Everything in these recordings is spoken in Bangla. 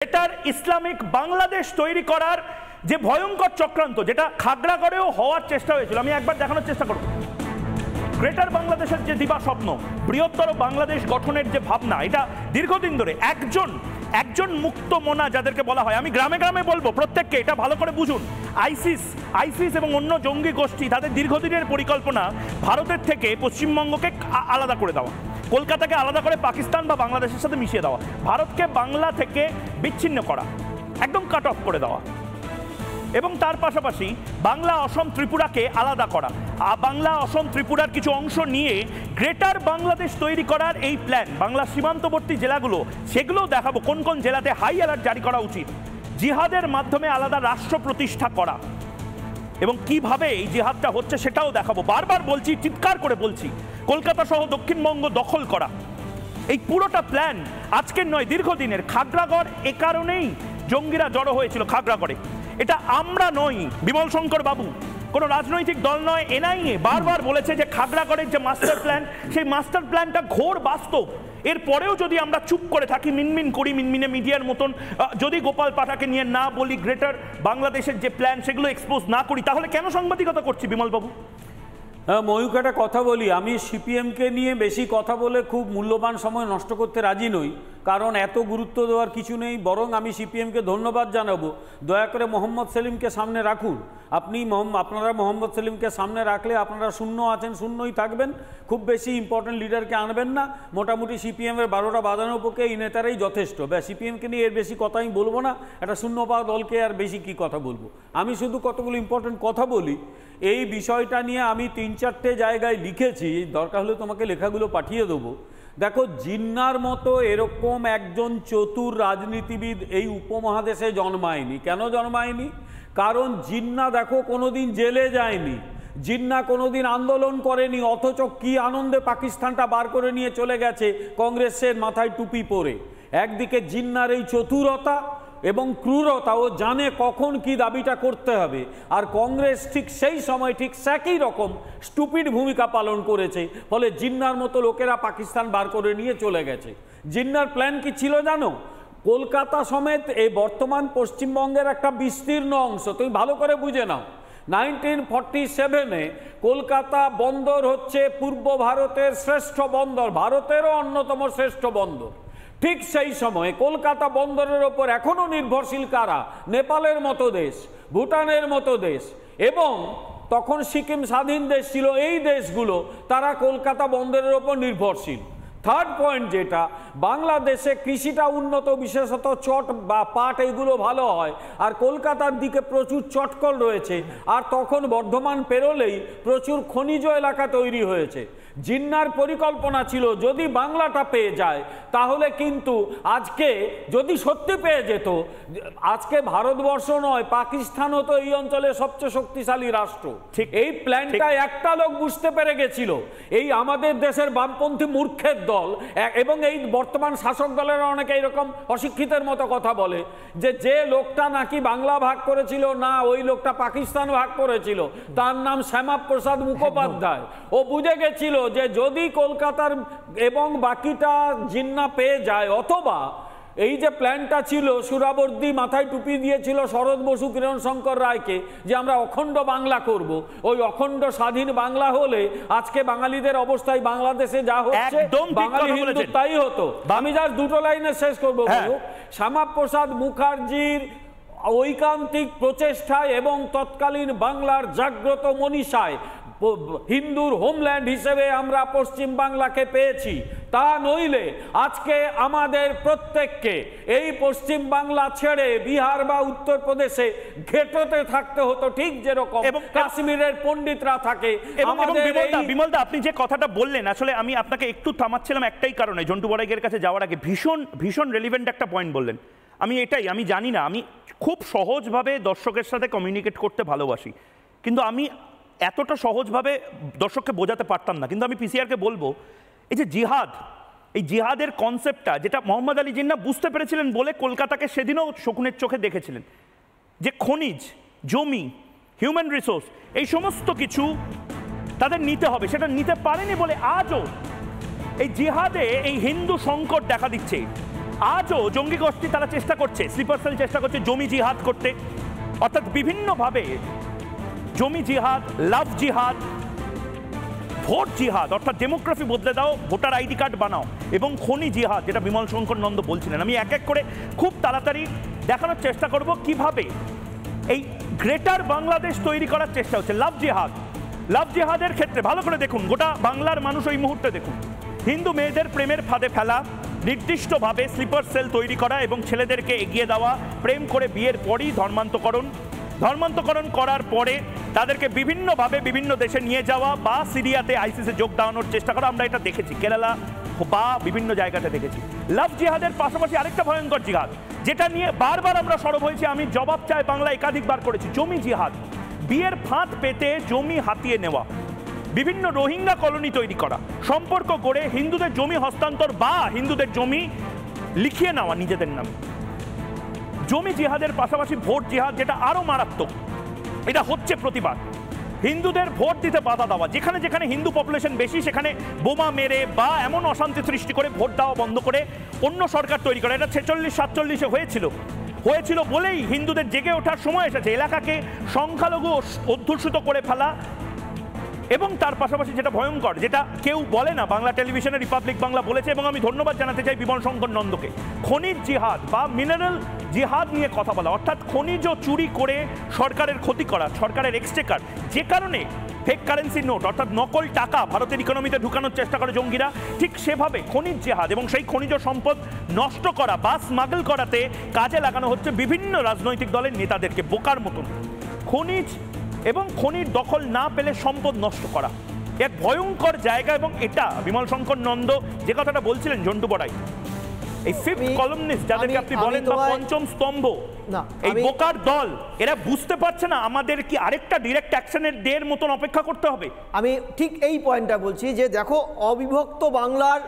গ্রেটার ইসলামিক বাংলাদেশ তৈরি করার যে ভয়ঙ্কর চক্রান্ত, যেটা খাগড়াগড়েও হওয়ার চেষ্টা হয়েছিল, আমি একবার দেখানোর চেষ্টা করব। গ্রেটার বাংলাদেশের যে দিবা স্বপ্ন, বৃহত্তর বাংলাদেশ গঠনের যে ভাবনা, এটা দীর্ঘদিন ধরে একজন মুক্ত মনা যাদেরকে বলা হয়, আমি গ্রামে গ্রামে বলবো প্রত্যেককে এটা ভালো করে বুঝুন। আইসিস এবং অন্য জঙ্গি গোষ্ঠী, তাদের দীর্ঘদিনের পরিকল্পনা ভারতের থেকে পশ্চিমবঙ্গকে আলাদা করে দেওয়া, কলকাতাকে আলাদা করে পাকিস্তান বা বাংলাদেশের সাথে মিশিয়ে দেওয়া, ভারতকে বাংলা থেকে বিচ্ছিন্ন করা, একদম কাট অফ করে দেওয়া, এবং তার পাশাপাশি বাংলা, অসম, ত্রিপুরাকে আলাদা করা, বাংলা, অসম, ত্রিপুরার কিছু অংশ নিয়ে গ্রেটার বাংলাদেশ তৈরি করার এই প্ল্যান। বাংলা সীমান্তবর্তী জেলাগুলো, সেগুলোও দেখাবো কোন কোন জেলাতে হাই অ্যালার্ট জারি করা উচিত, জিহাদের মাধ্যমে আলাদা রাষ্ট্র প্রতিষ্ঠা করা, এবং কিভাবে এই জিহাদটা হচ্ছে সেটাও দেখাবো। বারবার বলছি, চিৎকার করে বলছি, কলকাতা সহ দক্ষিণবঙ্গ দখল করা, এই পুরোটা প্ল্যান আজকের নয়, দীর্ঘদিনের। খাগড়াগড় এ কারণেই জঙ্গিরা জড়ো হয়েছিল খাগড়াগড়ে। এটা আমরা নই, বিমল শঙ্কর বাবু, কোনো রাজনৈতিক দল নয়, এনআইএ বারবার বলেছে যে খাগড়াগড়ের যে মাস্টার প্ল্যান, সেই মাস্টার প্ল্যানটা ঘোর বাস্তব। এরপরেও যদি আমরা চুপ করে থাকি, মিনমিন করি, মিনমিনে মিডিয়ার মতন, যদি গোপাল পাঠাকে নিয়ে না বলি, গ্রেটার বাংলাদেশের যে প্ল্যান সেগুলো এক্সপোজ না করি, তাহলে কেন সাংবাদিকতা করছি বিমল বাবু? ময়ূক, একটা কথা বলি, আমি সিপিএমকে নিয়ে বেশি কথা বলে খুব মূল্যবান সময় নষ্ট করতে রাজি নই, কারণ এত গুরুত্ব দেওয়ার কিছু নেই। বরং আমি সিপিএমকে ধন্যবাদ জানাবো, দয়া করে মোহাম্মদ সেলিমকে সামনে রাখুন। আপনারা মোহাম্মদ সেলিমকে সামনে রাখলে আপনারা শূন্য আছেন, শূন্যই থাকবেন, খুব বেশি ইম্পর্টেন্ট লিডারকে আনবেন না। মোটামুটি সিপিএমের 12টা বাজানোর পক্ষে এই নেতারাই যথেষ্ট। সিপিএমকে নিয়ে এর বেশি কথা আমি বলবো না, একটা শূন্য পাওয়া দলকে আর বেশি কি কথা বলবো। আমি শুধু কতগুলো ইম্পর্টেন্ট কথা বলি। এই বিষয়টা নিয়ে আমি 3-4টে জায়গায় লিখেছি, দরকার হলে তোমাকে লেখাগুলো পাঠিয়ে দেবো। দেখো, জিন্নার মতো এরকম একজন চতুর রাজনীতিবিদ এই উপমহাদেশে জন্মায়নি। কেন জন্মায়নি? কারণ জিন্না দেখো কোনোদিন জেলে যায়নি, জিন্না কোনোদিন আন্দোলন করেনি, অথচ কি আনন্দে পাকিস্তানটা বার করে নিয়ে চলে গেছে কংগ্রেসের মাথায় টুপি পরে। একদিকে জিন্নার এই চতুরতা এবং ক্রূরতা, ও জানে কখন কি দাবিটা করতে হবে, আর কংগ্রেস ঠিক সেই সময় ঠিক একই রকম স্টুপিড ভূমিকা পালন করেছে, ফলে জিন্নার মতো লোকেরা পাকিস্তান বার করে নিয়ে চলে গেছে। জিন্নার প্ল্যান কি ছিল জানো? কলকাতা সমেত এই বর্তমান পশ্চিমবঙ্গের একটা বিস্তীর্ণ অংশ, তুমি ভালো করে বুঝে নাও। 1947-এ কলকাতা বন্দর হচ্ছে পূর্ব ভারতের শ্রেষ্ঠ বন্দর, ভারতেরও অন্যতম শ্রেষ্ঠ বন্দর। ঠিক সেই সময়ে কলকাতা বন্দরের ওপর এখনও নির্ভরশীল কারা? নেপালের মতো দেশ, ভুটানের মতো দেশ, এবং তখন সিকিম স্বাধীন দেশ ছিল। এই দেশগুলো তারা কলকাতা বন্দরের ওপর নির্ভরশীল। থার্ড পয়েন্ট, যেটা বাংলাদেশে কৃষিটা উন্নত, বিশেষত চট বা পাট, এইগুলো ভালো হয়, আর কলকাতার দিকে প্রচুর চটকল রয়েছে, আর তখন বর্ধমান পেরোলেই প্রচুর খনিজ এলাকা তৈরি হয়েছে। জিন্নার পরিকল্পনা ছিল যদি বাংলাটা পেয়ে যায় তাহলে কিন্তু আজকে, যদি সত্যি পেয়ে যেত, আজকে ভারতবর্ষ নয় পাকিস্তানও তো এই অঞ্চলে সবচেয়ে শক্তিশালী রাষ্ট্র। ঠিক এই প্ল্যানটা একটা লোক বুঝতে পেরে গেছিল, এই আমাদের দেশের বামপন্থী মূর্খের দল, এবং এই বর্তমান শাসক দলের অনেকে এইরকম অশিক্ষিতের মতো কথা বলে যে লোকটা নাকি বাংলা ভাগ করেছিল, না, ওই লোকটা পাকিস্তান ভাগ করেছিল, তার নাম শ্যামাপ্রসাদ মুখোপাধ্যায়। ও বুঝে গেছিল যে যদি কলকাতার এবং বাকিটা জিন্না পেয়ে যায়, অথবা এই যে প্ল্যানটা ছিল, সুরাবর্দী মাথায় টুপি দিয়েছিল শরৎ বসু, কিরণ শঙ্কর রায়কে, যে আমরা অখণ্ড বাংলা করব। ওই অখণ্ড স্বাধীন বাংলা হলে আজকে বাঙালিদের অবস্থায় বাংলাদেশে যা হচ্ছে, বাঙালি হিন্দু তাই হতো। আমি যার দুটো লাইনে শেষ করবো, শ্যামাপ্রসাদ মুখার্জির ঐকান্তিক প্রচেষ্টায় এবং তৎকালীন বাংলার জাগ্রত মনীষায় হিন্দুর হোমল্যান্ড হিসেবে আমরা পশ্চিম বাংলাকে পেয়েছি। তা নইলে আজকে আমাদের প্রত্যেককে এই পশ্চিম বাংলা ছেড়ে বিহার বা উত্তরপ্রদেশে ঘেঁটোতে থাকতে হতো, ঠিক যেরকম কাশ্মীরের পণ্ডিতরা থাকে। বিমলদা, আপনি যে কথাটা বললেন, আসলে আমি আপনাকে একটু থামাচ্ছিলাম একটাই কারণে, জন্টু বড়াইকের কাছে যাওয়ার আগে ভীষণ রেলিভেন্ট একটা পয়েন্ট বললেন। আমি জানি না, আমি খুব সহজভাবে দর্শকের সাথে কমিউনিকেট করতে ভালোবাসি, কিন্তু আমি এতটা সহজভাবে দর্শককে বোঝাতে পারতাম না। কিন্তু আমি পিসিআরকে বলবো, এই যে জিহাদ, এই জিহাদের কনসেপ্টটা, যেটা মোহাম্মদ আলী জিন্নাহ বুঝতে পেরেছিলেন বলে কলকাতাকে সেদিনও শকুনের চোখে দেখেছিলেন, যে খনিজ, জমি, হিউম্যান রিসোর্স, এই সমস্ত কিছু তাদের নিতে হবে, সেটা নিতে পারেনি বলে আজও এই জিহাদে এই হিন্দু সংকট দেখা দিচ্ছে। আজও জঙ্গি গোষ্ঠী তারা চেষ্টা করছে, স্লিপার সেল চেষ্টা করছে জমি জিহাদ করতে, অর্থাৎ বিভিন্নভাবে জমি জিহাদ, লাভ জিহাদ, ভোট জিহাদ, অর্থাৎ ডেমোগ্রাফি বদলে দাও, ভোটার আইডি কার্ড বানাও, এবং খনি জিহাদ, যেটা বিমল শঙ্কর নন্দ বলছিলেন। আমি এক এক করে খুব তাড়াতাড়ি দেখানোর চেষ্টা করব কিভাবে এই গ্রেটার বাংলাদেশ তৈরি করার চেষ্টা হচ্ছে। লাভ জিহাদ, লাভ জিহাদের ক্ষেত্রে ভালো করে দেখুন, গোটা বাংলার মানুষ ওই মুহূর্তে দেখুন, হিন্দু মেয়েদের প্রেমের ফাঁদে ফেলা, নির্দিষ্টভাবে স্লিপার সেল তৈরি করা এবং ছেলেদেরকে এগিয়ে দেওয়া, প্রেম করে বিয়ের পরই ধর্মান্তকরণ করার পরে তাদেরকে বিভিন্নভাবে বিভিন্ন দেশে নিয়ে যাওয়া বা সিরিয়াতে আইসিসে যোগ দেওয়ানোর চেষ্টা করা। আমরা এটা দেখেছি কেরালা বা বিভিন্ন জায়গাতে দেখেছি। লাভ জিহাদের পাশাপাশি আরেকটা ভয়ঙ্কর জিহাদ, যেটা নিয়ে বারবার আমরা সরব হয়েছি, আমি জবাব চাই বাংলা একাধিকবার করেছি, জমি জিহাদ। বিয়ের ফাঁদ পেতে জমি হাতিয়ে নেওয়া, বিভিন্ন রোহিঙ্গা কলোনি তৈরি করা, সম্পর্ক গড়ে হিন্দুদের জমি হস্তান্তর বা হিন্দুদের জমি লিখিয়ে নেওয়া নিজেদের নামে। জমি জিহাদের পাশাপাশি ভোট জিহাদ, যেটা আরো মারাত্মক, এটা হচ্ছে প্রতিবাদ। হিন্দুদের ভোট দিতে বাধা দেওয়া, যেখানে যেখানে হিন্দু পপুলেশন বেশি সেখানে বোমা মেরে বা এমন অশান্তি সৃষ্টি করে ভোট দেওয়া বন্ধ করে অন্য সরকার তৈরি করা। এটা 46-47 হয়েছিল বলেই হিন্দুদের জেগে ওঠার সময় এসেছে, এলাকাকে সংখ্যালঘু অধ্যুষিত করে ফেলা। এবং তার পাশাপাশি যেটা ভয়ঙ্কর, যেটা কেউ বলে না, বাংলা টেলিভিশনে রিপাবলিক বাংলা বলেছে, এবং আমি ধন্যবাদ জানাতে চাই বিমল শঙ্কর নন্দকে, খনিজ জিহাদ বা মিনারেল জিহাদ নিয়ে কথা বলা, অর্থাৎ খনিজ চুরি করে সরকারের ক্ষতি করা, সরকারের এক্সচেকার, যে কারণে ফেক কারেন্সি নোট অর্থাৎ নকল টাকা ভারতের ইকোনমিতে ঢুকানোর চেষ্টা করে জঙ্গিরা, ঠিক সেভাবে খনিজ জিহাদ এবং সেই খনিজ সম্পদ নষ্ট করা বা স্মাগল করাতে কাজে লাগানো হচ্ছে বিভিন্ন রাজনৈতিক দলের নেতাদেরকে বোকার মতন। খনিজ এবং খনির দখল না পেলে সম্পদ নষ্ট করা এক ভয়ঙ্কর জায়গা। এবং এটা বিমল শঙ্কর নন্দ যে কথাটা বলছিলেন, জন্টু বড়াই, এই ফিফথ কলামনিস্ট যাদেরকে আপনি বলেন বা পঞ্চম স্তম্ভ, এই বোকার দল, এরা বুঝতে পারছে না আমাদের কি আরেকটা ডিরেক্ট অ্যাকশনের ডের মতন অপেক্ষা করতে হবে। আমি ঠিক এই পয়েন্টটা বলছি যে দেখো, অবিভক্ত বাংলার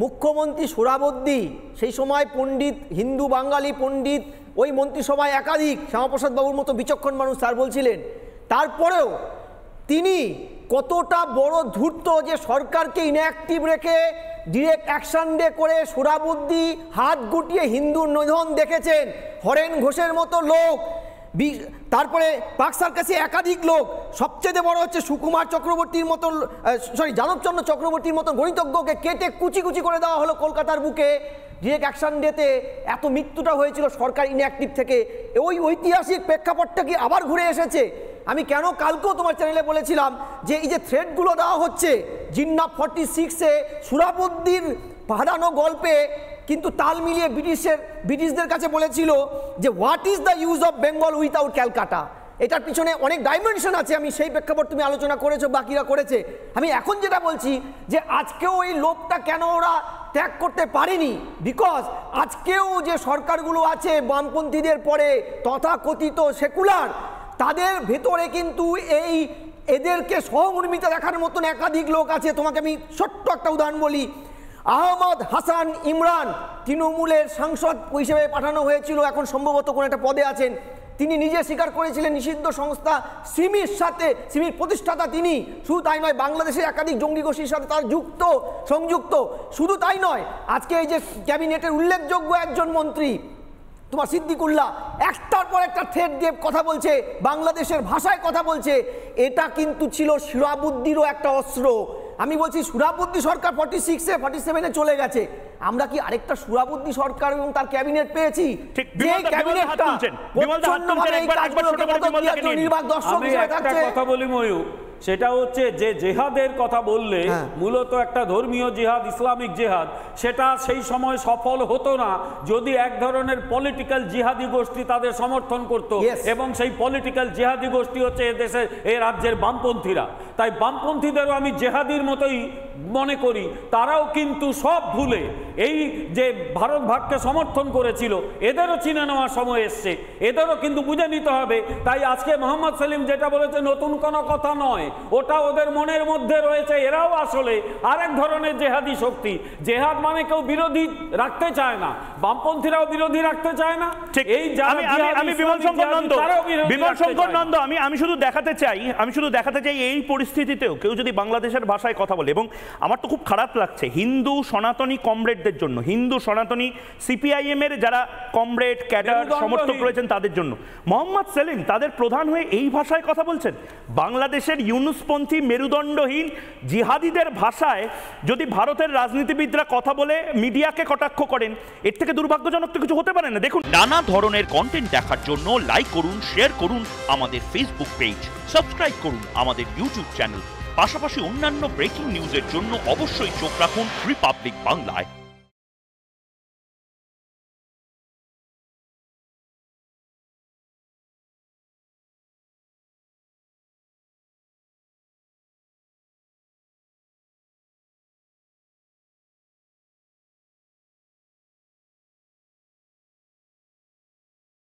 মুখ্যমন্ত্রী সোহরাবর্দী, সেই সময় পণ্ডিত, হিন্দু বাঙালি পণ্ডিত, ওই মন্ত্রিসভায় একাধিক, শ্যামাপ্রসাদ বাবুর মতো বিচক্ষণ মানুষ স্যার বলছিলেন, তারপরেও তিনি কতটা বড় ধূর্ত যে সরকারকে ইনঅ্যাক্টিভ রেখে ডিরেক্ট অ্যাকশন ডে করে সোহরাবর্দী হাত গুটিয়ে হিন্দুর নিধন দেখেছেন। হরেন ঘোষের মতো লোক, তারপরে পাক সার্কাসে একাধিক লোক, সবচেয়ে বড় হচ্ছে সুকুমার চক্রবর্তীর মতো, যাদবচন্দ্র চক্রবর্তীর মতো গণিতজ্ঞকে কেটে কুচি কুচি করে দেওয়া হলো কলকাতার বুকে। ডিরেক্ট অ্যাকশন ডেতে এত মৃত্যুটা হয়েছিল সরকার ইনঅ্যাক্টিভ থেকে। ওই ঐতিহাসিক প্রেক্ষাপটটা কি আবার ঘুরে এসেছে? আমি কেন কালকেও তোমার চ্যানেলে বলেছিলাম যে এই যে থ্রেডগুলো দেওয়া হচ্ছে, জিন্না 46-এ সোহরাবর্দীর বাঁধানো গল্পে কিন্তু তাল মিলিয়ে ব্রিটিশদের কাছে বলেছিল যে what is the use of Bengal without Calcutta. এটার পিছনে অনেক ডাইমেনশন আছে, আমি সেই প্রেক্ষাপট তুমি আলোচনা করেছো, বাকিরা করেছে। আমি এখন যেটা বলছি যে আজকেও এই লোভটা কেন ওরা ত্যাগ করতে পারেনি, বিকজ আজকেও যে সরকারগুলো আছে বামপন্থীদের পরে তথাকথিত সেকুলার, তাদের ভেতরে কিন্তু এদেরকে সহমর্মিতা দেখার মতন একাধিক লোক আছে। তোমাকে আমি ছোট্ট একটা উদাহরণ বলি, আহমদ হাসান ইমরান তৃণমূলের সাংসদ হিসেবে পাঠানো হয়েছিল, এখন সম্ভবত কোনো একটা পদে আছেন। তিনি নিজে স্বীকার করেছিলেন নিষিদ্ধ সংস্থা সিমির প্রতিষ্ঠাতা তিনি। শুধু তাই নয়, বাংলাদেশের একাধিক জঙ্গি গোষ্ঠীর সাথে তার সংযুক্ত। শুধু তাই নয়, আজকে এই যে ক্যাবিনেটের উল্লেখযোগ্য একজন মন্ত্রী তোমার সিদ্দিকুল্লাহ একটার পর একটা থ্রেড দিয়ে কথা বলছে, বাংলাদেশের ভাষায় কথা বলছে, এটা কিন্তু ছিল সোহরাবর্দীরও একটা অস্ত্র। আমি বলছি সোহরাবর্দী সরকার 46-এ 47-এ চলে গেছে, আমরা কি আরেকটা সোহরাবর্দী সরকার এবং তার ক্যাবিনেট পেয়েছি? কথা বলি ময়ূর, সেটা হচ্ছে যে জেহাদের কথা বললে মূলত একটা ধর্মীয় জিহাদ, ইসলামিক জিহাদ, সেটা সেই সময় সফল হতো না যদি এক ধরনের পলিটিক্যাল জিহাদি গোষ্ঠী তাদের সমর্থন করত। এবং সেই পলিটিক্যাল জিহাদি গোষ্ঠী হচ্ছে এদেশের এই রাজ্যের বামপন্থীরা। তাই বামপন্থীদেরও আমি জেহাদির মতোই মনে করি। তারাও কিন্তু সব ভুলে এই যে ভারত ভাগকে সমর্থন করেছিল, এদেরও চিনে নেওয়ার সময় এসছে, এদেরও কিন্তু বুঝে নিতে হবে। তাই আজকে মোহাম্মদ সেলিম যেটা বলেছে নতুন কোনো কথা নয়, ওটা ওদের মনের মধ্যে রয়েছে। এরাও আসলে আরেক ধরনের জেহাদি শক্তি। জেহাদ মানে কেউ বিরোধী রাখতে চায় না, বামপন্থীরাও বিরোধী রাখতে চায় না। এই আমি বিমল শঙ্কর নন্দ আমি শুধু দেখাতে চাই এই পরিস্থিতিতেও কেউ যদি বাংলাদেশের ভাষায় কথা বলে, এবং আমার তো খুব খারাপ লাগছে হিন্দু সনাতনী কমরেডদের জন্য, হিন্দু সনাতনী সিপিআইএম এর যারা কমরেড ক্যাডার সমর্থক রয়েছেন তাদের জন্য। মোহাম্মদ সেলিম তাদের প্রধান হয়ে এই ভাষায় কথা বলছেন। বাংলাদেশের ইউনুসপন্থী মেরুদণ্ডহীন জিহাদিদের ভাষায় যদি ভারতের রাজনীতিবিদরা কথা বলে মিডিয়াকে কটাক্ষ করেন, এর থেকে দুর্ভাগ্যজনক তো কিছু হতে পারে না। দেখুন, নানা ধরনের কন্টেন্ট দেখার জন্য লাইক করুন, শেয়ার করুন আমাদের ফেসবুক পেজ, সাবস্ক্রাইব করুন আমাদের ইউটিউব চ্যানেল। পাশাপাশি অন্যান্য ব্রেকিং নিউজের জন্য অবশ্যই চোখ রাখুন রিপাবলিক বাংলায়।